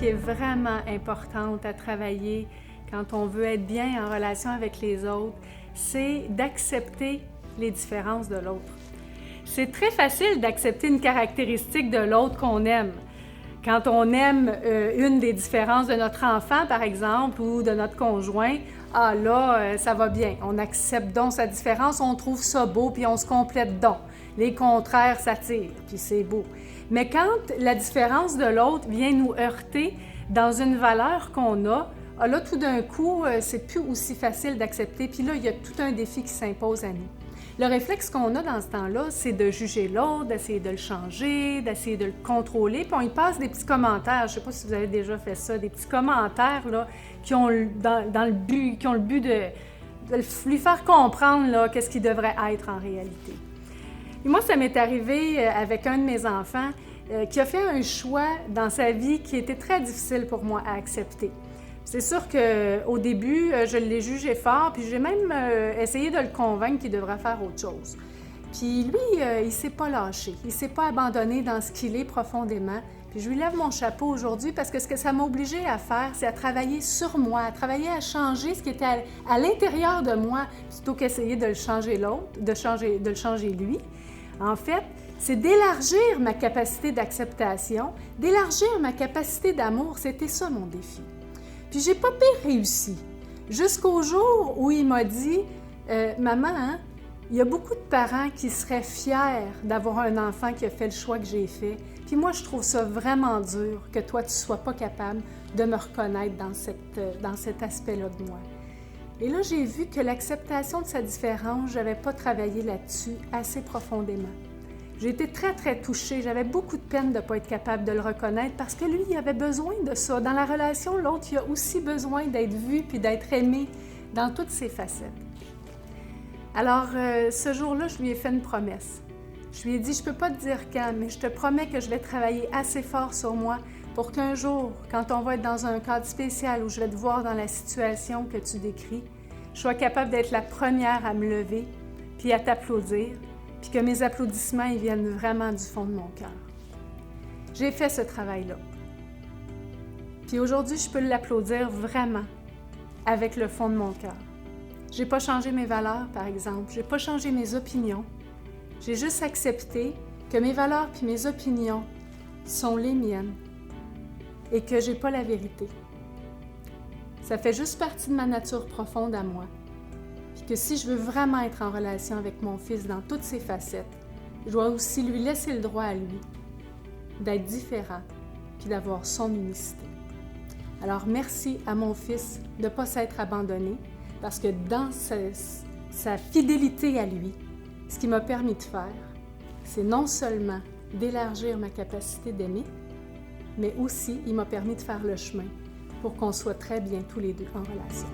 est vraiment importante à travailler quand on veut être bien en relation avec les autres, c'est d'accepter les différences de l'autre. C'est très facile d'accepter une caractéristique de l'autre qu'on aime. Quand on aime une des différences de notre enfant, par exemple, ou de notre conjoint, ah là, ça va bien. On accepte donc sa différence, on trouve ça beau, puis on se complète donc. Les contraires s'attirent, puis c'est beau. Mais quand la différence de l'autre vient nous heurter dans une valeur qu'on a, ah là, tout d'un coup, c'est plus aussi facile d'accepter, puis là, il y a tout un défi qui s'impose à nous. Le réflexe qu'on a dans ce temps-là, c'est de juger l'autre, d'essayer de le changer, d'essayer de le contrôler, puis on y passe des petits commentaires. Je ne sais pas si vous avez déjà fait ça, des petits commentaires là, qui ont le but de lui faire comprendre là, qu'est-ce qu'il devrait être en réalité. Et moi, ça m'est arrivé avec un de mes enfants qui a fait un choix dans sa vie qui était très difficile pour moi à accepter. C'est sûr qu'au début, je l'ai jugé fort, puis j'ai même essayé de le convaincre qu'il devrait faire autre chose. Puis lui, il ne s'est pas lâché, il ne s'est pas abandonné dans ce qu'il est profondément. Puis je lui lève mon chapeau aujourd'hui parce que ce que ça m'a obligé à faire, c'est à travailler sur moi, à travailler à changer ce qui était à l'intérieur de moi, plutôt qu'essayer de le changer l'autre, de le changer lui. En fait, c'est d'élargir ma capacité d'acceptation, d'élargir ma capacité d'amour. C'était ça mon défi. Puis j'ai pas pire réussi, jusqu'au jour où il m'a dit « Maman, hein, il y a beaucoup de parents qui seraient fiers d'avoir un enfant qui a fait le choix que j'ai fait, puis moi je trouve ça vraiment dur que toi tu sois pas capable de me reconnaître dans cet aspect-là de moi. » Et là j'ai vu que l'acceptation de sa différence, j'avais pas travaillé là-dessus assez profondément. J'ai été très, très touchée. J'avais beaucoup de peine de ne pas être capable de le reconnaître parce que lui, il avait besoin de ça. Dans la relation, l'autre, il a aussi besoin d'être vu puis d'être aimé dans toutes ses facettes. Alors, ce jour-là, je lui ai fait une promesse. Je lui ai dit, je ne peux pas te dire quand, mais je te promets que je vais travailler assez fort sur moi pour qu'un jour, quand on va être dans un cadre spécial où je vais te voir dans la situation que tu décris, je sois capable d'être la première à me lever puis à t'applaudir, puis que mes applaudissements ils viennent vraiment du fond de mon cœur. J'ai fait ce travail-là. Puis aujourd'hui, je peux l'applaudir vraiment avec le fond de mon cœur. J'ai pas changé mes valeurs, par exemple. J'ai pas changé mes opinions. J'ai juste accepté que mes valeurs puis mes opinions sont les miennes et que j'ai pas la vérité. Ça fait juste partie de ma nature profonde à moi. Que si je veux vraiment être en relation avec mon fils dans toutes ses facettes, je dois aussi lui laisser le droit à lui d'être différent puis d'avoir son unicité. Alors merci à mon fils de ne pas s'être abandonné parce que dans sa fidélité à lui, ce qu'il m'a permis de faire, c'est non seulement d'élargir ma capacité d'aimer, mais aussi il m'a permis de faire le chemin pour qu'on soit très bien tous les deux en relation.